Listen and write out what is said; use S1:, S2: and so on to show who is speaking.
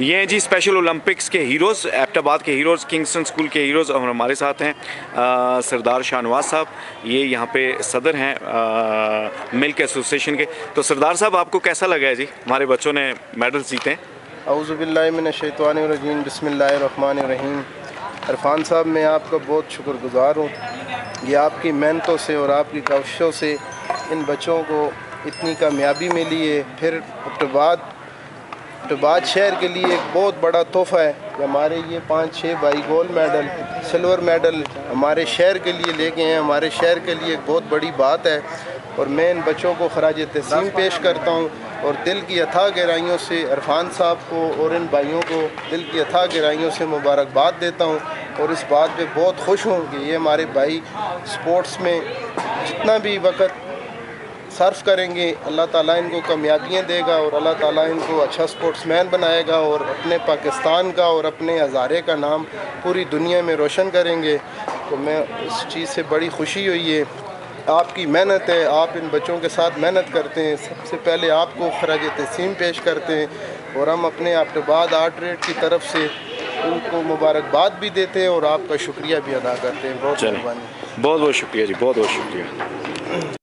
S1: یہ ہیں جی special Olympics کے ہیروز، ایبٹ کے ہیروز، کنگسٹن اسکول کے ہیروز، اور ہمارے ساتھ ہیں سردار شاہ نواز صاحب، یہ یہاں پہ صدر ہیں ملک ایسوسیشن کے۔ تو سردار صاحب آپ کو کیسا لگا ہے جی ہمارے بچوں نے میڈل جیتے ہیں؟
S2: اعوذ باللہ من الشیطان الرجیم، بسم اللہ الرحمن الرحیم۔ عرفان صاحب میں آپ کا بہت شکر گزار ہوں، یہ آپ کی محنتوں سے اور آپ کی کوششوں سے ان بچوں کو اتنی کامیابی ملی ہے۔ پھر ابٹباد شہر کے لیے ایک بہت بڑا تحفہ ہے کہ ہمارے یہ 5-6 بھائی گولڈ میڈل، سلور میڈل ہمارے شہر کے لیے لے کے ہیں، ہمارے شہر کے لیے ایک بہت بڑی بات ہے، اور میں ان بچوں کو خراج تحسین پیش کرتا ہوں، اور دل کی اتھاہ گہرائیوں سے عرفان صاحب کو اور ان بھائیوں کو دل کی اتھاہ گہرائیوں سے مبارکباد دیتا ہوں، اور اس بات پہ بہت خوش ہوں کہ یہ ہمارے بھائی سپورٹس میں جتنا بھی وقت صرف کریں گے اللہ تعالیٰ ان کو کامیابیاں دے گا، اور اللہ تعالیٰ ان کو اچھا سپورٹس مین بنائے گا، اور اپنے پاکستان کا اور اپنے ہزارے کا نام پوری دنیا میں روشن کریں گے۔ تو میں اس چیز سے بڑی خوشی ہوئی ہے، آپ کی محنت ہے، آپ ان بچوں کے ساتھ محنت کرتے ہیں، سب سے پہلے آپ کو خراج تحسین پیش کرتے ہیں، اور ہم اپنے ایبٹ آرٹ ریٹ کی طرف سے ان کو مبارکباد بھی دیتے ہیں اور آپ کا شکریہ بھی ادا کرتے ہیں۔ بہت مہربانی۔
S1: بہت بہت شکریہ جی، بہت بہت شکریہ۔